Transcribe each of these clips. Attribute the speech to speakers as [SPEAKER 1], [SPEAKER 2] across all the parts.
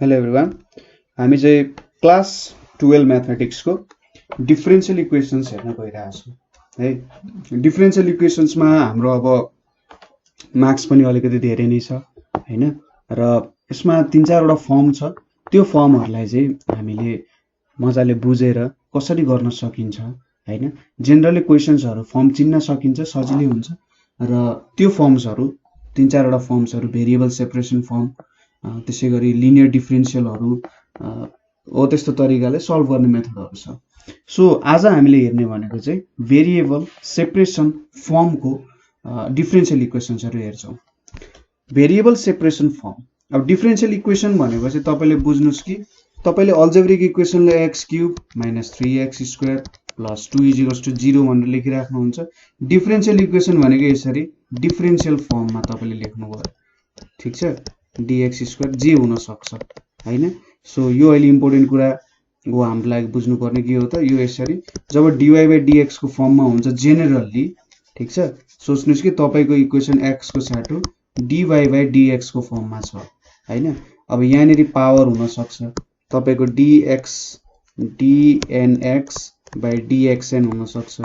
[SPEAKER 1] Hello everyone हामी चाहिँ class 12 म्याथमेटिक्सको differential equations हेर्न गइरहेको छौँ है। डिफरेन्शियल इक्वेसन्समा हाम्रो अब मार्क्स पनि अलिकति धेरै नै छ हैन, र यसमा 3-4 वटा फर्म छ। त्यो फर्महरूलाई चाहिँ हामीले मजाले बुझेर कसरी गर्न सकिन्छ हैन। जेनरली क्वेसन्सहरू फर्म चिन्न सकिन्छ, सजिलै हुन्छ। र त्यो फर्म्सहरू 3-4 वटा फर्म्सहरू भेरिएबल सेपरेसन फर्म, त्यसै गरी लिनियर डिफरेन्शियलहरू हो, त्यस्तो तरिकाले सल्भ गर्ने मेथडहरू छ। सो आज हामीले हेर्ने भनेको चाहिँ भेरिएबल सेपरेसन फर्मको डिफरेन्शियल इक्वेसन्सहरू हेर्छौँ। भेरिएबल सेपरेसन फर्म, अब डिफरेन्शियल इक्वेसन भनेको चाहिँ तपाईँले बुझ्नुहोस् कि तपाईँले अल्जेब्रिक इक्वेसनले x³ - 3x² + 2 = 0 भनेर लेखिराख्नुहुन्छ। डिफरेन्शियल इक्वेसन भनेको यसरी डिफरेन्शियल फर्ममा तपाईँले लेख्नुभयो, ठिक छ। dx² जे हुन सक्छ हैन। सो यो अहिले इम्पोर्टेन्ट कुरा हो हाम्रो लागि बुझ्नुपर्ने के हो त, यो यसरी जब dy/dx को फर्ममा हुन्छ जेनरली, ठिक छ। सोच्नुस् कि तपाईको इक्वेसन x को साटो dy/dx को फर्ममा छ हैन। अब यहाँनेरि पावर हुन सक्छ तपाईको dx dnx/dxn हुन सक्छ,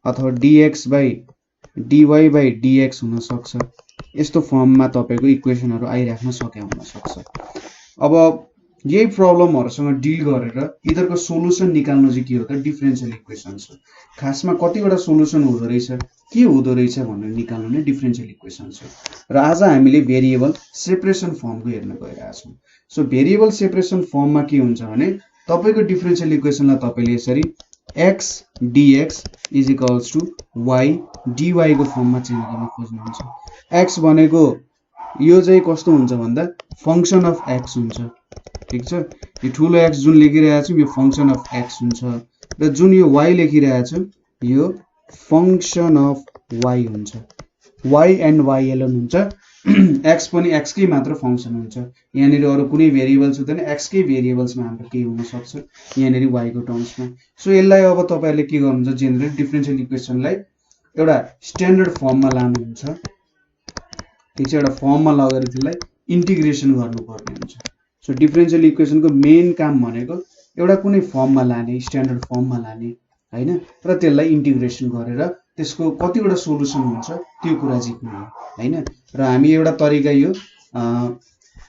[SPEAKER 1] अथवा dx/dy/dx हुन सक्छ। यस्तो फर्ममा तपाईको इक्वेसनहरु आइराख्न सके हुन सक्छ। अब यही प्रब्लमहरुसँग डिल गरेर यिनीहरुको सोलुसन निकाल्नु चाहिँ के हो त, डिफरेन्शियल इक्वेसन्स हो। खासमा कतिवटा सोलुसन हुँदो रहेछ, के हुँदो रहेछ भनेर निकाल्नु नै डिफरेन्शियल इक्वेसन्स हो। र आज हामीले भेरिएबल सेपरेसन फर्मको हेर्न गइरहेका छौं। सो भेरिएबल सेपरेसन फर्ममा के हुन्छ भने तपाईको डिफरेन्शियल इक्वेसनलाई तपाईले यसरी x dx = y dy को फर्ममा चेन्ज गर्न खोज्नुहुन्छ। x भनेको यो चाहिँ कस्तो हुन्छ भन्दा फंक्सन अफ x हुन्छ, ठीक छ। यो ठुलो x जुन लेखिरहेको छु यो फंक्सन अफ x हुन्छ, र जुन यो y लेखिरहेको छु यो फंक्सन अफ y हुन्छ। y एन्ड y एलन हुन्छ। x पनि x कै मात्र फंक्सन हुन्छ। यहाँनेरि अरु कुनै भेरिएबल्स हुँदैन, x कै भेरिएबल्समा हाम्रो के हुन सक्छ यहाँनेरि y को टर्म्समा। सो यसलाई अब तपाईहरुले के गर्नुहुन्छ, जेनरल डिफरेन्शियल इक्वेसनलाई एउटा स्ट्यान्डर्ड फर्ममा लानुहुन्छ, ठीक छ। एउटा फर्ममा लगेर त्यसलाई इन्टिग्रेसन गर्नुपर्ने हुन्छ। सो डिफरेन्शियल इक्वेसनको मेन काम भनेको एउटा कुनै फर्ममा लाने, स्ट्यान्डर्ड फर्ममा लाने हैन, र त्यसलाई इन्टिग्रेसन गरेर त्यसको कतिवटा सोलुसन हुन्छ त्यो कुरा जिक्नु हो हैन। र हामी एउटा तरिका यो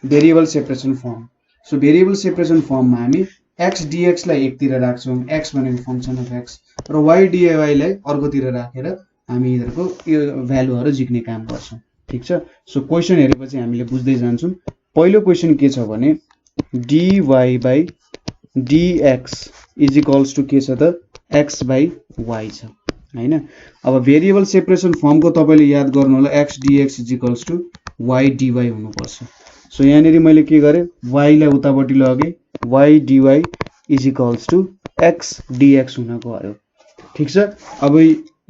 [SPEAKER 1] variable separation form. So variable separation फर्ममा हामी x dx लाई एकतिर राख्छौं, x भनेको फंक्सन अफ x, र y dy लाई अर्कोतिर राखेर हामी यिनीहरुको यो भ्यालुहरु जिक्ने काम गर्छौं, ठीक छ। सो क्वेशन हेरेपछि हामीले बुझ्दै जान्छौं। पहिलो क्वेशन के छ भने dy/dx = के छ त, x/y छ हैन। अब भेरिएबल सेपरेसन फर्मको तपाईले याद गर्नु होला x dx = y dy हुनु पर्छ। सो यहाँनेरि मैले के गरे, y लाई उतापटि लगे, y dy = x dx हुन गयो, ठीक छ। अब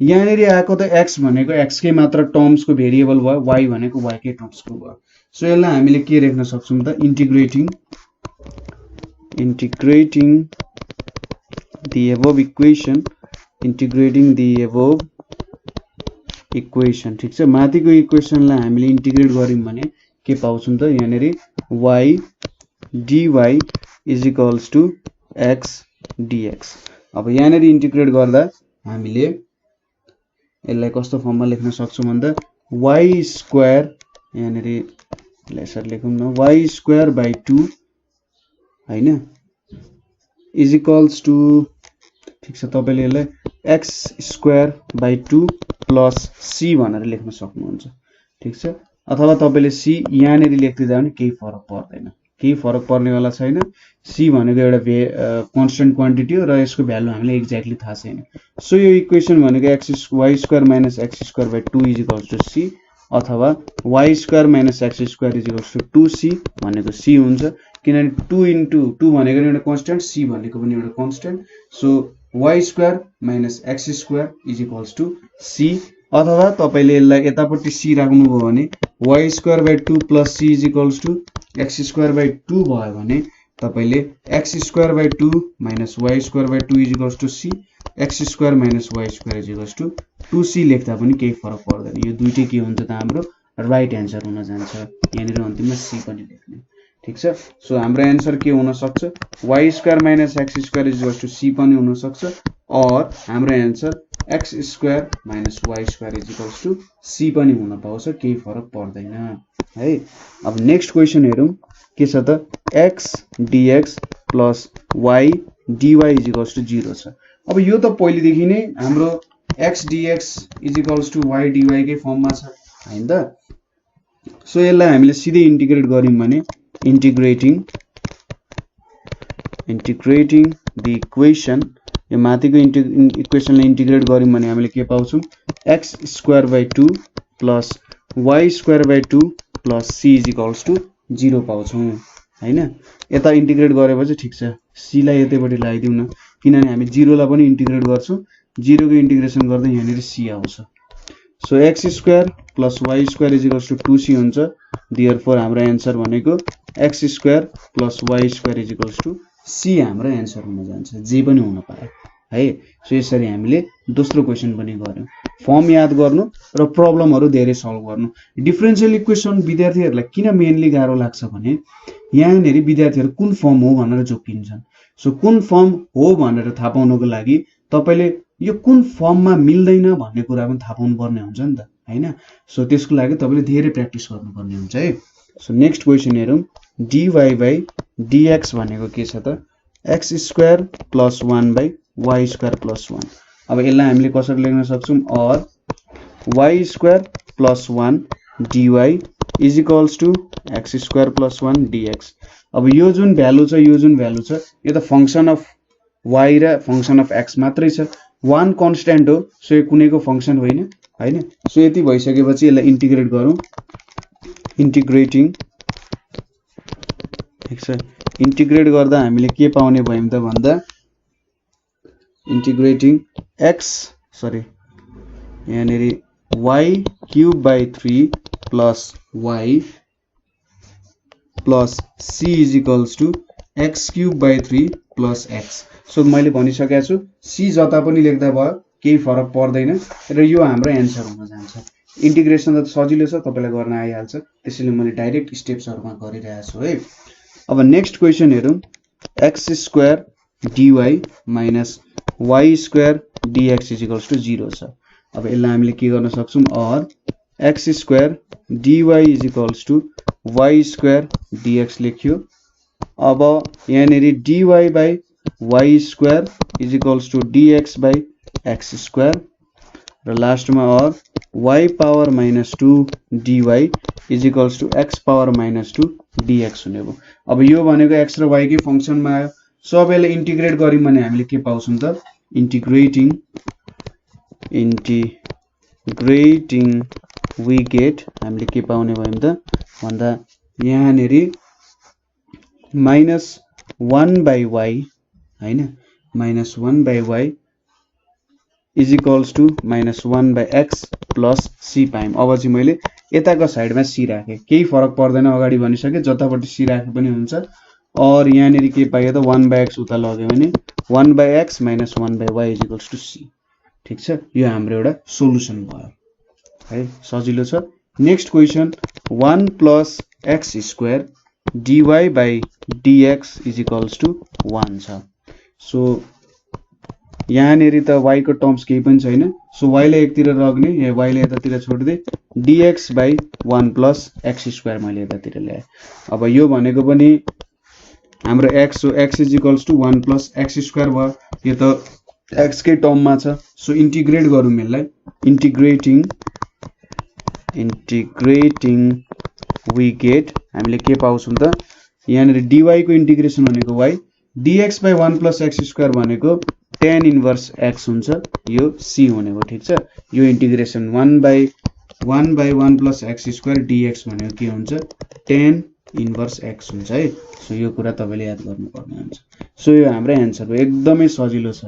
[SPEAKER 1] यहाँनेरि आएको त x भनेको x कै मात्र टर्म्सको भेरिएबल भयो, y भनेको y कै टर्म्सको भयो। सो यसलाई हामीले के लेख्न सक्छौं त, integrating the above equation, integrating the above equation, ठीक छ। माथिको इक्वेसनलाई हामीले इन्टिग्रेट गर्यौं भने के पाउँछौं त, यहाँनेरि y dy = x dx। अब यहाँनेरि इन्टिग्रेट गर्दा हामीले यसलाई कस्तो फर्ममा लेख्न सक्छौं भन्दा y² यहाँनेरि यसरी लेखौं न, y²/2 हैन = ठीक छ। तपाईले यसलाई x²/2 + c भनेर लेख्न सक्नुहुन्छ, ठीक छ। अथवा तपाईले c यहाँनेरि लेख्दिदा पनि केही फरक पर्दैन, केही फरक पर्नेवाला छैन। c भनेको एउटा कन्स्टन्ट क्वान्टिटी हो र यसको भ्यालु हामीले एक्ज्याक्टली थाहा छैन। सो यो इक्वेसन भनेको y² - x²/2 = c, अथवा y² - x² = 2c भनेको c हुन्छ, किनभने 2 * 2 भनेको एउटा कन्स्टन्ट, c भनेको पनि एउटा constant. So y² - x² = c, अथवा तपाईले यसलाई यतापट्टि c राख्नुभयो भने y²/2 + c = x²/2 भयो भने तपाईले x²/2 - y²/2 = c, x² - y² = 2c लेख्दा पनि केही फरक पर्दैन। यो दुईटै के हुन्छ त, हाम्रो राइट एन्सर हुन जान्छ। यहाँनेर अन्तिममा c पनि लेख्ने। ठीक छ। सो हाम्रो एन्सर के हुन सक्छ, y square minus x square is to c पनि हुन सक्छ, और हाम्रो answer x square minus y square is to c पनि हुन पाउँछ, केही फरक पर्दैन है। अब नेक्स्ट क्वेसन हेरौँ के छ त, x dx plus y dy is to 0 छ। अब यो त पहिलेदेखि नै हाम्रो x dx is to y dy कै फर्ममा छ हैन त। सो यसलाई हामीले सिधै इन्टिग्रेट गर्यौं भने integrating the equation, यो माथिको इक्वेसनलाई इन्टिग्रेट गर्यौं भने हामीले के पाउँछौं, x square by 2 plus y square by 2 plus c is equals to 0 पाउँछौं हैन। यता इन्टिग्रेट गरेपछि ठीक छ, c लाई यतैपटि लगाइदिउँ न, किनभने हामी 0 लाई पनि इन्टिग्रेट गर्छौं, 0 को इन्टिग्रेसन गर्दा यहाँनिर c आउँछ। So x square plus y square is equals to 2c हुन्छ। देयरफोर हाम्रो एन्सर भनेको x square plus y square is equals to c हाम्रो एन्सर हुन जान्छ, जे पनि हुन पाए है। सो यसरी हामीले दोस्रो क्वेसन पनि गर्यौं। फर्म याद गर्नु र प्रब्लमहरु धेरै सल्भ गर्नु। डिफरेन्शियल इक्वेसन विद्यार्थीहरुलाई किन मेनली गाह्रो लाग्छ भने यहाँनेरि विद्यार्थीहरु कुन फर्म हो भनेर जोकिन्छन्। सो कुन फर्म हो भनेर थाहा पाउनको लागि तपाईले यो कुन फर्ममा मिल्दैन भन्ने कुरा पनि थाहा पाउनु पर्ने हुन्छ नि त हैन। सो त्यसको लागि तपाईले धेरै प्र्याक्टिस गर्नुपर्ने हुन्छ है। सो नेक्स्ट क्वेसन हेरौं, dy बाइ dx भनेको के छ त, x square plus 1 by y square plus 1। अब यसलाई हामीले कसरी लेख्न सक्छौं, और y square plus 1 dy is equals to x square plus 1 dx। अब यो जुन भ्यालु छ, यो जुन भ्यालु छ, यो त फंक्सन अफ y र फंक्सन अफ x मात्रै छ, 1 कन्स्ट्यान्ट हो। सो यो कुनैको फंक्सन होइन हैन। सो यति भइसकेपछि यसलाई इन्टिग्रेट गरौँ, इन्टिग्रेटिङ ठीक छ। इन्टिग्रेट गर्दा हामीले के पाउने भयौं त भन्दा, इन्टिग्रेटिङ यहाँनेरि y cube by 3 plus y plus c is equals to x cube by 3 plus x। So मैले भनिसकेको छु, c जता पनि लेख्दा भयो, केही फरक पर्दैन र यो हाम्रो एन्सर हुन जान्छ। इन्टिग्रेसन त सजिलो छ, तपाईलाई गर्न आइहाल्छ, त्यसैले मैले डाइरेक्ट स्टेप्सहरुमा गरिरहेको छु है। अब नेक्स्ट क्वेसन हेरौं, x square dy minus y square dx is equals to 0 छ। अब यसलाई हामीले के गर्न सक्छौं, और x square dy is equals to y square dx लेख्यो। अब यहाँनेरि dy by y square is equals to dx by x square र लास्टमा और y power minus 2 dy is equals to x power minus 2 dx हुने भयो। अब यो भनेको x र y कै फंक्सनमा आयो। सो अब यसलाई इन्टिग्रेट गर्यौं भने हामीले के पाउँछौं त, इन्टिग्रेटिङ वी गेट, हामीले के पाउने भयौं त भन्दा यहाँनेरि माइनस 1 बाइ y हैन, minus 1 by y is equals to minus 1 by x plus c पायौं। अब चाहिँ मैले यताको साइडमा c राखे, केही फरक पर्दैन, अगाडि भनिसके जतापटि c राखे पनि हुन्छ। और यहाँनेरि के पायो त 1 बाइ x उता लग्यो भने 1 by x minus 1 by y is equals to c। ठीक छ, यो हाम्रो एउटा सोलुसन भयो है, सजिलो छ। Next question, 1 plus x square dy by dx is equals to 1 छ। सो यहाँनेरि त y को टर्म्स केही पनि छैन, सो y लाई एकतिर राख्ने, या y लाई यतातिर छोड्दै dx by 1 plus x square मैले यतातिर ल्याए। अब यो भनेको पनि हाम्रो x हो, x is equals to 1 plus x square भयो, यो त x कै टर्ममा छ। सो इन्टिग्रेट गरौँ यसलाई, इन्टिग्रेटिङ वी गेट, हामीले के पाउँछौं त, यहाँनेरि dy को इन्टिग्रेसन भनेको y, dx by 1 plus x square भनेको tan इन्भर्स x हुन्छ, यो c हुने भयो। ठीक छ, यो integration 1 by 1 plus x square dx भनेको के हुन्छ, tan इन्भर्स x हुन्छ है। सो यो कुरा तपाईले याद गर्नुपर्ने हुन्छ। सो यो हाम्रो एन्सर हो, एकदमै सजिलो छ।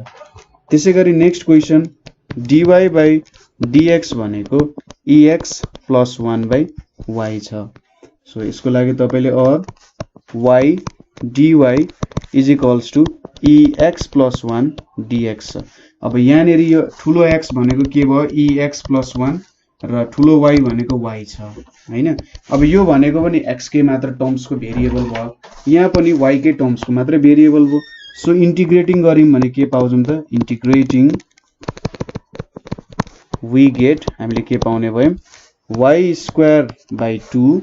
[SPEAKER 1] त्यसैगरी next question, dy by dx भनेको ex प्लस 1 बाइ y छ। सो यसको लागि तपाईले और y dy is equals to ex plus 1 dx छ। अब यहाँनेरि यो ठुलो x भनेको के भयो, ex प्लस 1, र ठुलो y भनेको y छ हैन। अब यो भनेको पनि x कै मात्र टर्म्सको भेरिएबल भयो, यहाँ पनि y कै टर्म्सको मात्र भेरिएबल भयो। सो इन्टिग्रेटिङ गर्यौं भने के पाउँछौं त, इन्टिग्रेटिङ वी गेट हामीले के पाउने भयौं, y स्क्वायर बाइ 2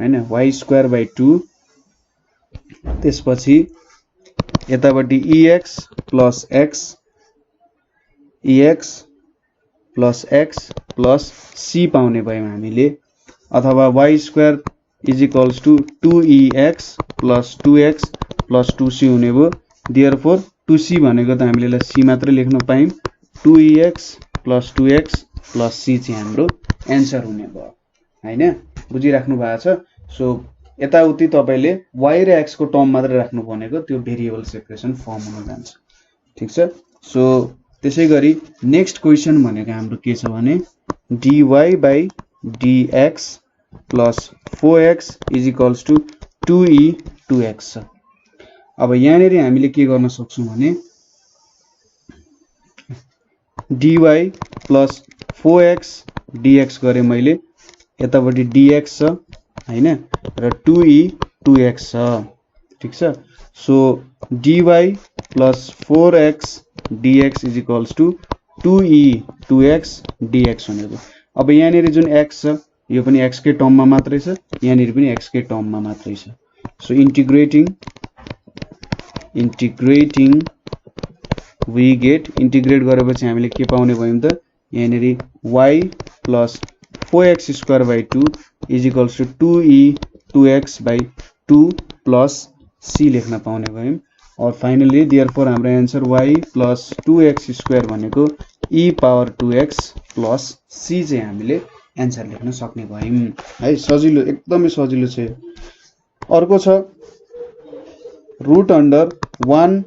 [SPEAKER 1] हैन, y स्क्वायर बाइ 2, त्यसपछि यतापट्टि ex plus x plus c पाउने भयौं हामीले, अथवा y square is equals to 2ex plus 2x plus 2c हुने भयो। देयरफोर 2c भनेको त हामीले c मात्र लेख्न पायौं, 2ex plus 2x plus c चाहिँ हाम्रो एन्सर हुने भयो हैन। बुझिराख्नु भएको छ। सो यताउति तपाईले y र x को टर्म मात्र राख्नु भनेको त्यो भेरिएबल सेपरेसन फर्म हुन जान्छ, ठीक छ। सो त्यसैगरी नेक्स्ट क्वेशन भनेको हाम्रो के छ भने dy by dx plus 4x is equals to 2e 2x छ। अब यहाँनेरि हामीले के गर्न सक्छौं भने dy प्लस 4x dx गरे मैले, यतापट्टि dx छ हैन र 2e 2x छ, ठीक छ। So dy plus 4x dx is equals to 2e 2x dx हुने भयो। अब यहाँनेरि जुन x छ यो पनि x कै टर्ममा मात्रै छ, यहाँनेरि पनि x कै टर्ममा मात्रै छ। So integrating we get, integrate गरेपछि हामीले के पाउने भयौं त, यहाँनेरि y plus 4x square by 2 is equals to 2e 2x by 2 plus c लेख्न पाउने भयौं। और फाइनली देयरफोर हाम्रो answer y plus 2x square भनेको e power 2x plus c चाहिँ हामीले एन्सर लेख्न सक्ने भयौं है। सजिलो, एकदमै सजिलो छ। अर्को छ root under 1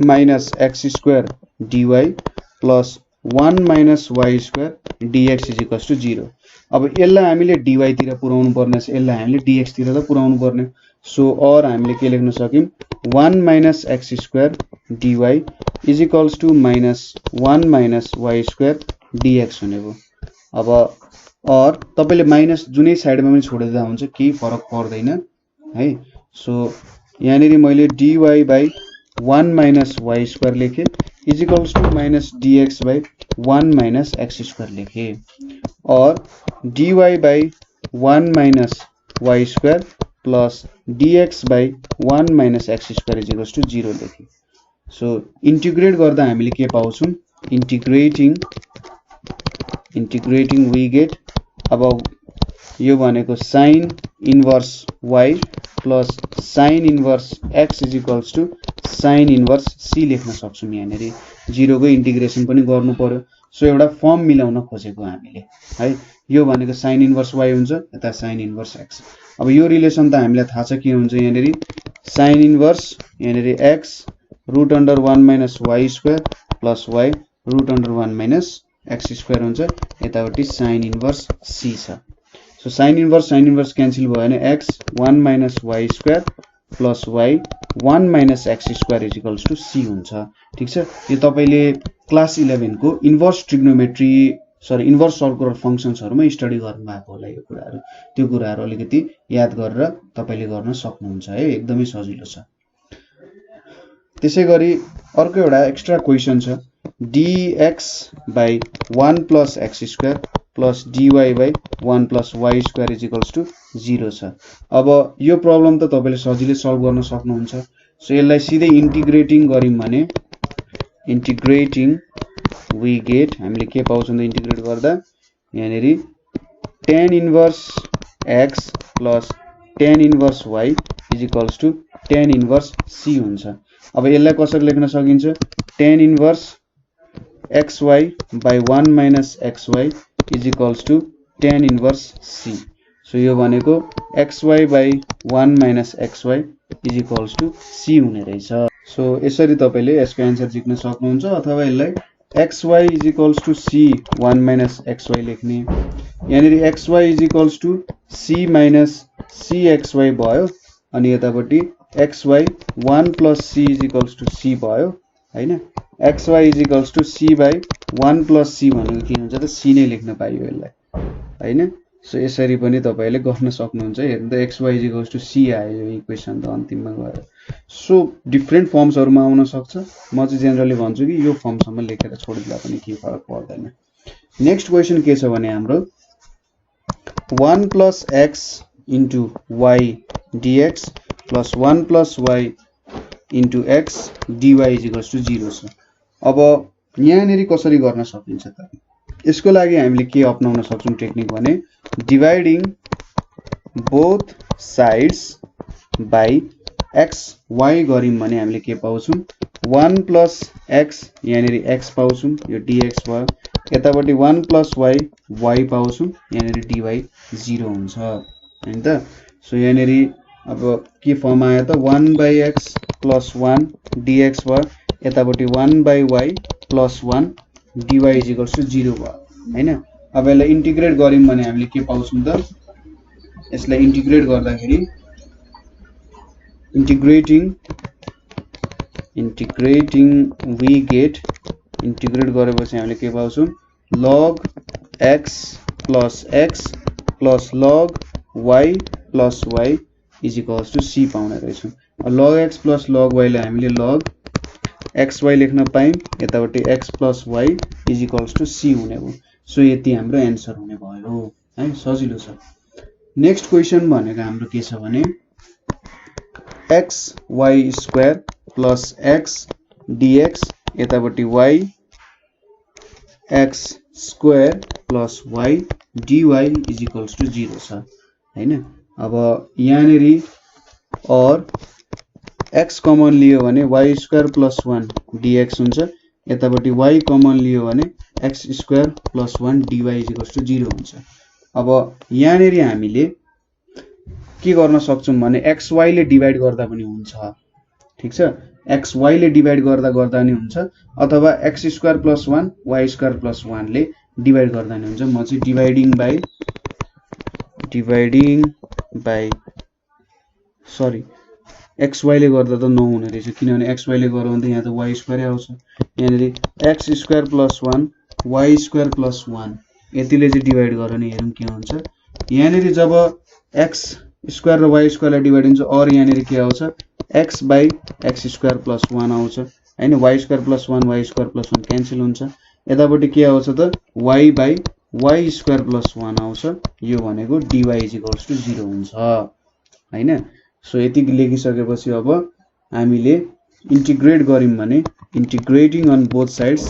[SPEAKER 1] minus x square dy plus 1 minus y square dx is equals to 0। अब यसलाई हामीले dy तिर पुर्याउनु पर्ने छ, यसलाई हामीले dx तिर त पुर्याउनु पर्ने। सो और हामीले के लेख्न सक्यौं, 1 minus x square dy is equals to minus 1 minus y square dx हुने भयो। अब और तपाईले माइनस जुनै साइडमा पनि छोडिदिँदा हुन्छ, केही फरक पर्दैन है। सो यहाँनेरि मैले dy by 1 minus y square लेखे is equals to minus dx by 1 minus x square लेखे, और dy by 1 minus y square plus dx by 1 minus x square is equals to 0 लेखे। सो इन्टिग्रेट गर्दा हामीले के पाउँछौं, integrating we get, अब यो भनेको sine inverse y plus sine inverse x is equals to sine inverse c लेख्न सक्छौं। यहाँनेरि 0 को इन्टिग्रेसन पनि गर्नु पर्यो। सो एउटा फर्म मिलाउन खोजेको हामीले है। यो भनेको साइन इन्भर्स y हुन्छ, यता साइन इन्भर्स x। अब यो रिलेसन त हामीलाई थाहा छ के हुन्छ, यहाँनेरि साइन इन्भर्स यहाँनेरि x root under 1 minus y square plus y root under 1 minus x square हुन्छ, यतापट्टि साइन इन्भर्स c छ। सो साइन इन्भर्स क्यान्सल भयो भने x 1 minus y square plus y 1 minus x square is equals to c हुन्छ, ठीक छ। यो तपाईले क्लास 11 को इन्भर्स ट्रिग्नोमेट्री इन्भर्स सर्कुलर फंक्शन्सहरुमा स्टडी गर्नु भएको होला। यो कुराहरु, त्यो कुराहरु अलिकति याद गरेर तपाईले गर्न सक्नुहुन्छ है, एकदमै सजिलो छ। त्यसैगरी अर्को एउटा एक्स्ट्रा क्वेशन छ, dx by 1 plus x square plus dy by 1 plus y square is equals to 0 छ। अब यो प्रब्लम त तपाईले सजिलै सल्भ गर्न सक्नुहुन्छ। सो यसलाई सिधै इन्टिग्रेटिङ गर्यौं भने इन्टिग्रेटिङ वी गेट, हामीले के पाउँछौं त इन्टिग्रेट गर्दा, यहाँनेरि tan inverse x plus tan inverse y is equals to tan inverse c हुन्छ। अब यसलाई कसरी लेख्न सकिन्छ, tan inverse xy by 1 minus xy is equals to tan inverse c। So यो भनेको xy by 1 minus xy is equals to c हुने रहेछ। सो यसरी तपाईले यसको एन्सर जिक्न सक्नुहुन्छ, अथवा यसलाई xy is equals to c 1 minus xy लेख्ने। यहाँनेरि xy is equals to c minus cxy भयो, अनि यतापट्टि xy 1 plus c is equals to c भयो, हैन xy equals to c by 1 plus c भनेको के हुन्छ त c नै लेख्न पाइयो यसलाई हैन सो यसरी पनि तपाईले गर्न सक्नुहुन्छ हेर्नु त xy इक्वल्स टु c आयो यो इक्वेसन त अन्तिममा गएर सो डिफरेन्ट फर्म्सहरुमा आउन सक्छ म चाहिँ जेनरली भन्छु कि यो फर्मसम्म लेखेर छोडिदिदा पनि केही फरक पर्दैन नेक्स्ट क्वेशन के छ भने हाम्रो 1 plus x into y dx plus 1 plus y into x dy is equals to 0 छ अब यहाँनेरि कसरी गर्न सकिन्छ त यसको लागि हामीले के अपनाउन सक्छौं टेक्निक भने dividing both sides by x y गरिम भने हामीले के पाउँछौं 1 plus x यहाँनेरि x पाउँछौं यो dx भयो यतापटि 1 plus y y पाउँछौं यहाँनेरि dy 0 हुन्छ हैन त सो यहाँनेरि अब के फर्म आयो त 1 by x plus 1 dx भयो यतापटि 1 by y plus 1 dy is equals to 0 भयो हैन अब यसलाई इन्टिग्रेट गरिम भने हामीले के पाउँछौं त यसलाई इन्टिग्रेट गर्दाखेरि integrating we get integrate गरेपछि हामीले के पाउँछौं log x plus log y plus y is equals to c पाउने रहेछौं log x plus log y लाई हामीले log xy लेख्न पायौं यतापटि x plus y is equals to c हुने भयो सो यति हाम्रो आन्सर हुने भयो है सजिलो छ नेक्स्ट क्वेशन भनेको हाम्रो के छ भने xy square plus x dx यतापटि y x square plus y dy is equals to 0 छ हैन अब यहाँनेरि और x कमन लियो भने y square plus 1 dx हुन्छ यतापटि y कमन लियो भने x square plus 1 dy is equals to 0 हुन्छ अब यहाँनेरि हामीले के गर्न सक्छौं भने xy ले डिवाइड गर्दा पनि हुन्छ ठीक छ xy ले डिवाइड गर्दा नि हुन्छ अथवा x square plus 1 y square plus 1 ले डिवाइड गर्दा नि हुन्छ म चाहिँ डिवाइडिङ बाइ सरी xy ले गर्दा त नहुने रहेछ किनभने xy ले गराउँदा यहाँ त y स्क्वायर आउँछ यहाँनेरि x square plus 1 y square plus 1 यतिले चाहिँ डिवाइड गर्ने हेरौं के हुन्छ यहाँनेरि जब x स्क्वायर र y स्क्वायर लाई डिवाइड हुन्छ और यहाँनेरि के आउँछ x by x square plus 1 आउँछ हैन y square plus 1 y square plus 1 cancel हुन्छ यतापटि के आउँछ त y by y square plus 1 आउँछ यो भनेको dy is equals to 0 हुन्छ हैन सो यति लेखिसकेपछि अब हामीले इन्टिग्रेट गरिम भने integrating on both sides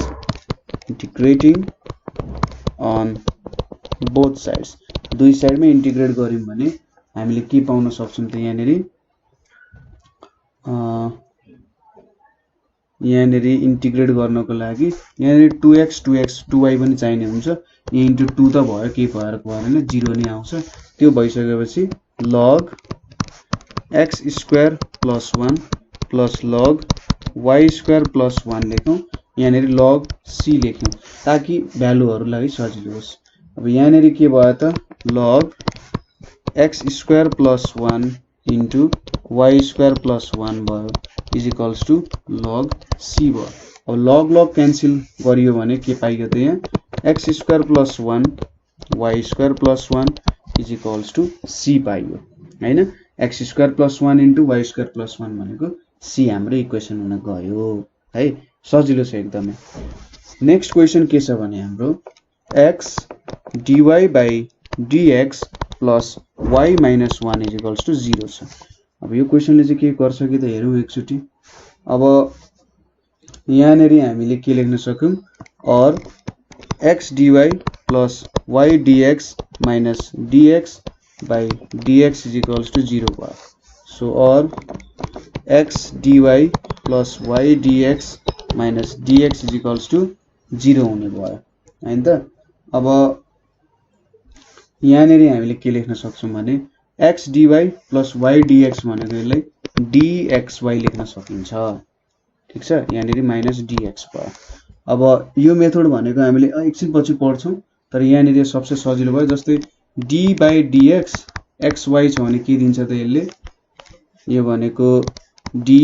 [SPEAKER 1] दुई साइडमा इन्टिग्रेट गरिम भने हामीले के पाउन सक्छौं त यहाँनेरि इन्टिग्रेट गर्नको लागि यहाँनेरि 2x 2y पनि चाहिने हुन्छ यहाँ इन्टु 2 त भयो के भएर भएन 0 नै आउँछ त्यो भइसकेपछि log x square plus 1 plus log y square plus 1 लेखौं यहाँनेरि log c लेख्यौं ताकि भ्यालुहरुलाई सजिलो होस् अब यहाँनेरि के भयो त log x square plus 1 into y square plus 1 भयो is equals to log c भयो अब log क्यान्सल गरियो भने के पाइयो त यहाँ x square plus 1 y square plus 1 is equals to c पाइयो हैन x square plus 1 into y square plus 1 भनेको c हाम्रो इक्वेसन हुन गयो है सजिलो छ एकदमै नेक्स्ट क्वेशन के छ भने हाम्रो x dy by dx plus y minus 1 is equals to 0 छ अब यो क्वेशनले चाहिँ के गर्छ कि त हेरौं एकचोटी अब यहाँनेरि हामीले के लेख्न सक्यौं और x dy plus y dx minus dx by dx is equals to 0 भयो so or x dy plus y dx minus dx is equals to 0 हुने भयो हैन त अब यहाँनेरि हामीले के लेख्न सक्छौं भने x dy plus y dx भनेको यसलाई dxy लेख्न सकिन्छ ठीक छ यहाँनेरि माइनस dx भयो अब यो मेथड भनेको हामीले एकछिन पछि पढ्छौं तर यहाँनेरि सबसे सजिलो भयो जस्तै d by dx xy छ भने के दिन्छ त यसले यो भनेको d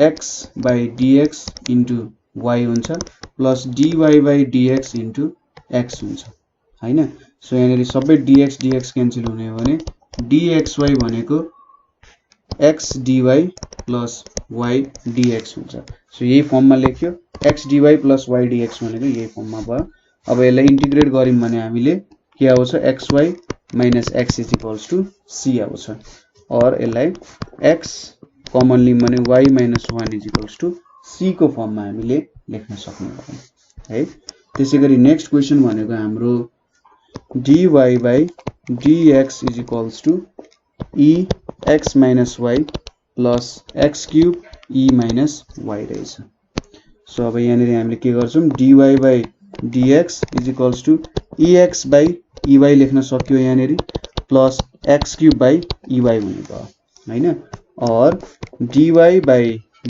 [SPEAKER 1] x by dx into y हुन्छ plus dy by dx into x हुन्छ हैन सो यहाँनेरि सबै dx dx क्यान्सल हुने हो भने dxy भनेको x dy plus y dx हुन्छ सो यही फर्ममा लेख्यो x dy plus y dx भनेको यही फर्ममा भयो अब यसलाई इन्टिग्रेट गर्यौं भने हामीले के आउँछ xy minus x is equals to c आउँछ और यसलाई x कमनली भने y minus 1 is equals to c को फर्ममा हामीले लेख्न सक्ने भयौं है त्यसैगरी नेक्स्ट क्वेशन भनेको हाम्रो dy by dx is equals to e x minus y plus x cube e minus y रहेछ सो अब यहाँनेरि हामीले के गर्छौं dy by dx is equals to ex by ey लेख्न सक्यो यहाँनेरि plus x cube by ey हुने भयो हैन और dy by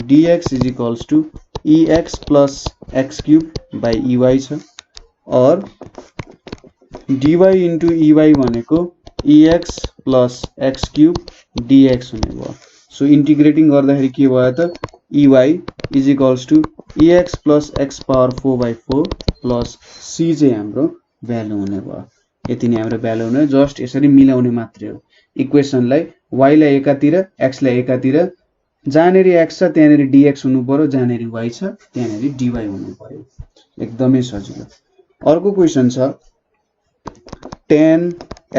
[SPEAKER 1] dx is equals to ex plus x cube by ey छ और dy into ey भनेको ex plus x cube dx हुने भयो सो इन्टिग्रेटिङ गर्दाखेरि के भयो त ey is equals to ex plus x power 4 by 4 plus c चाहिँ हाम्रो भ्यालु हुने भयो यति नै हाम्रो भ्यालु हुने जस्ट यसरी मिलाउने मात्रै हो इक्वेसनलाई y लाई एकातिर x लाई एकातिर जहाँनेरि x छ त्यहाँनेरि dx हुनु पर्यो जहाँनेरि y छ त्यहाँनेरि dy हुनु पर्यो एकदमै सजिलो अर्को क्वेशन छ tan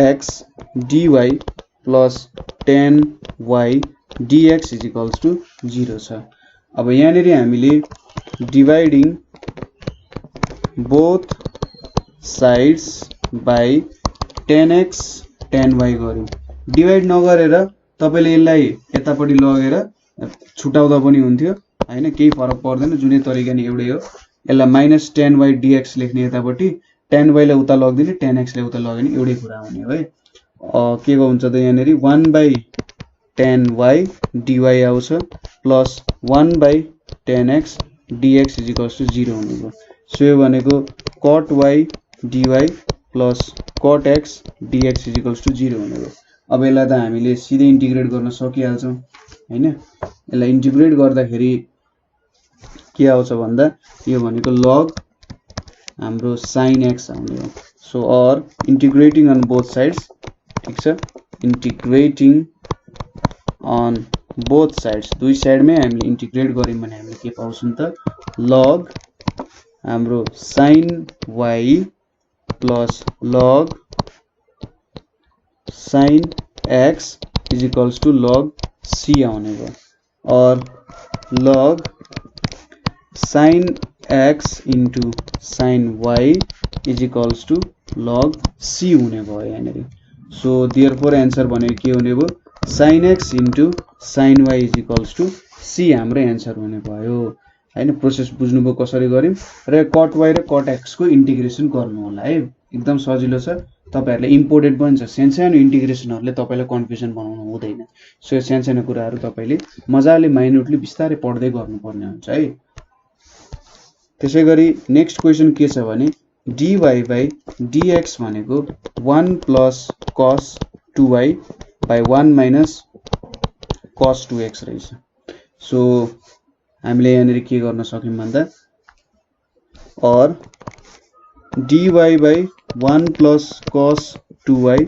[SPEAKER 1] x dy plus tan y dx is equals to 0 छ अब यहाँनेरि हामीले dividing both sides by tan x tan y गर्यौं डिवाइड नगरेर तपाईले यसलाई यतापटि लगेर छुटाउँदा पनि हुन्थ्यो हैन केही फरक पर्दैन जुनै तरिका नि एउटै हो यसलाई माइनस tan y dx लेख्ने यतापटि tan y लाई उता लग्दिने tan x लाई उता लग्ने एउटै कुरा हुने हो है के को हुन्छ त यहाँनेरि 1 by tan y dy आउँछ plus 1 by tan x dx is equals to 0 हुने भयो सो यो भनेको cot y dy plus cot x dx is equals to 0 हुने भयो अब यसलाई त हामीले सिधै इन्टिग्रेट गर्न सकिहाल्छौं हैन यसलाई इन्टिग्रेट गर्दाखेरि के आउँछ भन्दा यो भनेको log हाम्रो sin x आउने हो सो और इन्टिग्रेटिङ अन बोथ साइड्स ठीक छ इन्टिग्रेटिङ on both sides दुई साइडमै हामीले इन्टिग्रेट गर्यौं भने हामीले के पाउँछौं त log हाम्रो sin y plus log sin x is equals to log c आउने भयो और log sin x into sin y is equals to log c हुने भयो यहाँनेरि सो therefore आन्सर भनेको के हुने भयो sin x into sin y is equals to c हाम्रो आन्सर हुने भयो हैन प्रोसेस बुझ्नुभयो कसरी गर्यौं र cot y र cot x को इन्टिग्रेसन गर्नु होला है एकदम सजिलो छ तपाईहरुले इम्पोर्टेन्ट पनि छ सानो इन्टिग्रेसनहरुले तपाईलाई कन्फ्युजन बनाउनु हुँदैन सो यो सानो कुराहरु तपाईले मजाले माइन्युटली बिस्तारै पढ्दै गर्नुपर्ने हुन्छ है त्यसैगरी नेक्स्ट क्वेशन के छ भने dy by dx भनेको 1 plus cos 2y by 1 minus cos 2x रहेछ सो हामीले यहाँनेरि के गर्न सक्यौं भन्दा और dy by 1 plus cos 2y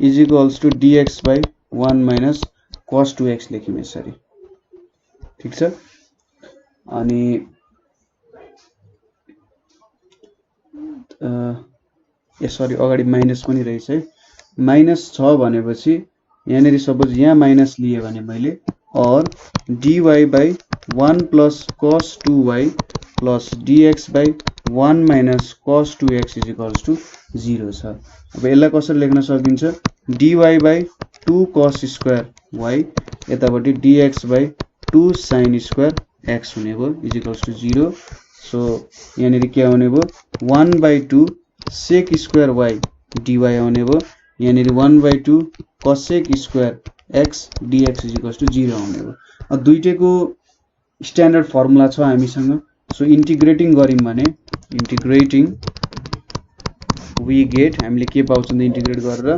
[SPEAKER 1] is equals to dx by 1 minus cos 2x लेख्यौं यसरी ठीक छ अनि यसरी अगाडि माइनस पनि रहेछ है माइनस छ भनेपछि यहाँनेरि सपोज यहाँ माइनस लिए भने मैले और dy by 1 plus cos 2y plus dx by 1 minus cos 2x is equals to 0 छ अब यसलाई कसरी लेख्न सकिन्छ dy by 2 cos square y यतापटि dx by 2 sin square x हुने भयो is equals to 0 सो यहाँनेरि के आउने भयो 1 by 2 sec square y dy आउने भयो यहाँनेरि 1 by 2 cosec square x dx is equals to 0 आउने भयो अब दुईटैको स्ट्यान्डर्ड फर्मुला छ हामीसँग सो इन्टिग्रेटिङ गर्यौं भने इन्टिग्रेटिङ वी गेट हामीले के पाउँछौं त इन्टिग्रेट गरेर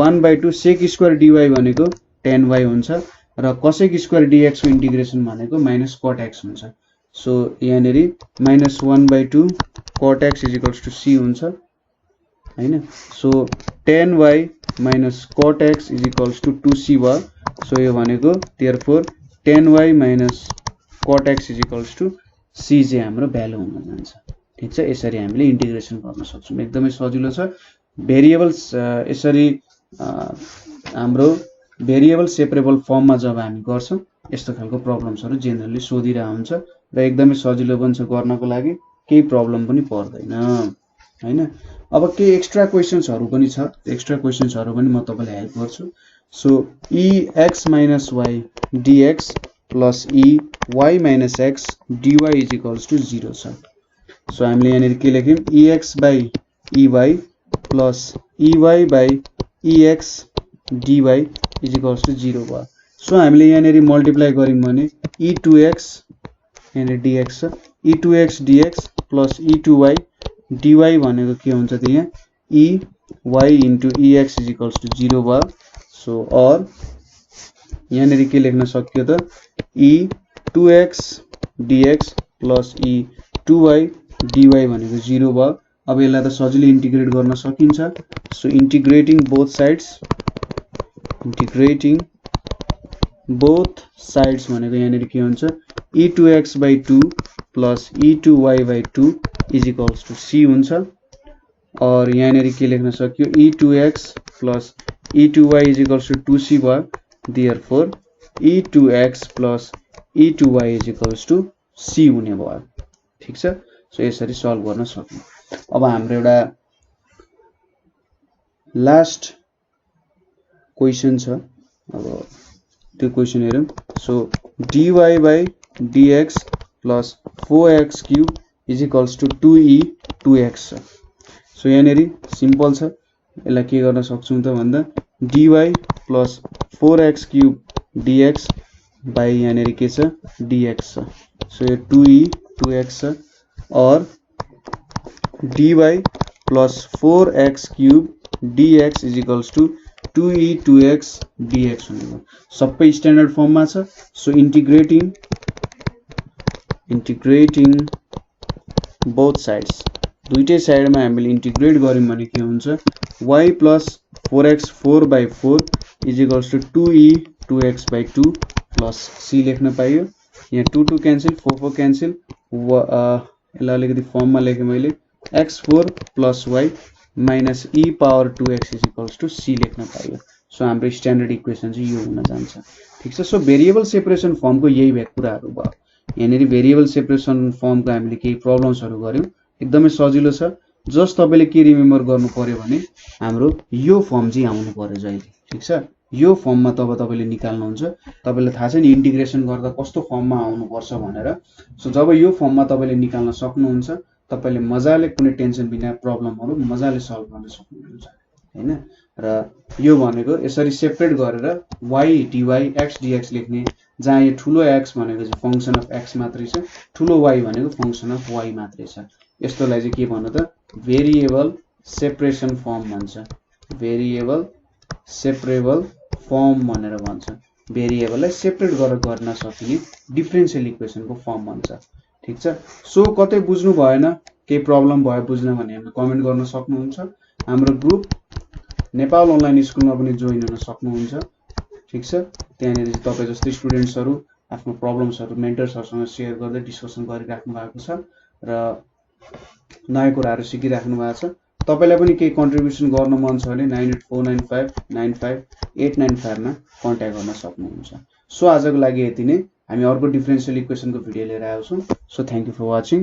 [SPEAKER 1] 1 by 2 sec square dy भनेको tan y हुन्छ र cosec स्क्वायर dx को इन्टिग्रेसन भनेको माइनस cot x हुन्छ। सो यहाँनेरि -1/2 cot x = c हुन्छ हैन। So tan y minus cot x = 2c भयो। सो यो भनेको therefore tan y minus cot x = c चाहिँ हाम्रो भ्यालु हुन जान्छ। ठीक छ, यसरी हामीले इन्टिग्रेसन गर्न सक्छौं। एकदमै सजिलो छ। भेरिएबल्स यसरी हाम्रो भेरिएबल सेपरेबल फर्ममा जब हामी गर्छौं यस्तो खालको प्रब्लम्सहरु जेनरली सोधिरा हुन्छ र एकदमै सजिलो पनि छ गर्नको लागि, केही प्रब्लम पनि पर्दैन हैन। अब के एक्स्ट्रा क्वेशन्सहरु पनि छ, एक्स्ट्रा क्वेशन्सहरु पनि म तपाईलाई हेल्प गर्छु। So ex - y dx plus ey minus x dy = 0 छ। सो हामीले यहाँनेरि के लेख्यौं, ex by ey plus ey by ex dy = 0 भयो। सो हामीले यहाँनेरि मल्टिप्लाई गर्यौं भने e2x यहाँनेरि dx छ, e2x dx plus e2y dy भनेको के हुन्छ त यहाँ ey into ex = 0 भयो। सो और यहाँनेरि के लेख्न सकियो त e2x dx plus e2y dy भनेको 0 भयो। अब यसलाई त सजिलै इन्टिग्रेट गर्न सकिन्छ। सो integrating both sides भनेको यहाँनेरि के हुन्छ e2x/2 plus e2y/2 = c हुन्छ। और यहाँनेरि के लेख्न सकियो e2x plus e2y = 2c भयो। therefore e2x plus e2y = c हुने भयो। ठीक छ, सो यसरी सल्भ गर्न सक्यौं। अब हाम्रो एउटा लास्ट क्वेशन छ। अब त्यो क्वेशन हेरौं। So dy by dx plus 4x³ = 2e2x छ। सो यहाँनेरि सिम्पल छ, यसलाई के गर्न सक्छौं त भन्दा dy plus 4x³ dx by यहाँनेरि के छ dx छ। सो यो 2e2x छ और dy plus 4x³ dx = 2e2x dx हुने भयो। सबै स्ट्यान्डर्ड फर्ममा छ। सो इन्टिग्रेटिङ बोथ साइड्स, दुईटै साइडमा हामीले इन्टिग्रेट गर्यौं भने के हुन्छ y plus 4x/4 = 2e2x/2 plus c लेख्न पाइयो। यहाँ 2 2 क्यान्सल, 4 4 क्यान्सल, यसलाई अलिकति फर्ममा लेखेँ मैले x4 plus y minus e⁻2x = c लेख्न पाइयो। सो हाम्रो स्ट्यान्डर्ड इक्वेसन चाहिँ यो हुन जान्छ। ठीक छ, सो भेरिएबल सेपरेसन फर्मको यही भए कुराहरु भयो। यहाँनेरि भेरिएबल सेपरेसन फर्मको हामीले केही प्रब्लम्सहरु गर्यौं, एकदमै सजिलो छ। जस्ट तपाईले के रिमेम्बर गर्नु पर्यो भने हाम्रो यो फर्म चाहिँ आउनु पर्यो जहिले। ठीक छ, यो फर्ममा तपाईले निकाल्नुहुन्छ। तपाईलाई थाहा छ नि इन्टिग्रेसन गर्दा कस्तो फर्ममा आउनु पर्छ भनेर। सो जब यो फर्ममा तपाईले निकाल्न सक्नुहुन्छ तपाईले मजाले कुनै टेन्सन बिना प्रब्लमहरु मजाले सल्भ गर्न सक्नुहुन्छ हैन। र यो भनेको यसरी सेपरेट गरेर y dy x dx लेख्ने, जहाँ यो ठुलो x भनेको चाहिँ फंक्सन अफ x मात्रै छ, ठुलो y भनेको फंक्सन अफ y मात्रै छ। यस्तोलाई चाहिँ के भन्नु त भेरिएबल सेपरेसन फर्म भन्छ। भेरिएबल सेपरेबल फर्म भनेर भन्छ। भेरिएबललाई सेपरेट गरेर गर्न सकिने डिफरेन्शियल इक्वेसनको फर्म भन्छ। ठीक छ, सो कतै बुझ्नु भएन, केही प्रब्लम भयो बुझ्न भने हामी कमेन्ट गर्न सक्नुहुन्छ। हाम्रो ग्रुप नेपाल अनलाइन स्कुलमा पनि जोइन हुन सक्नुहुन्छ। ठीक छ, त्यहाँनेरि तपाई जस्तै स्टुडेन्ट्सहरु आफ्नो प्रब्लम्सहरु मेन्टर्सहरुसँग शेयर गर्दै डिस्कसन गरिराख्नु भएको छ र नयाँ कुराहरु सिकिराख्नु भएको छ। तपाईलाई पनि केही कन्ट्रिब्युसन गर्न मन छ भने 9849595895 मा कन्ट्याक्ट गर्न सक्नुहुन्छ। सो आजको लागि यति नै। हामी अर्को डिफरेन्शियल इक्वेसनको भिडियो लिएर आउँछौं। So thank you for watching.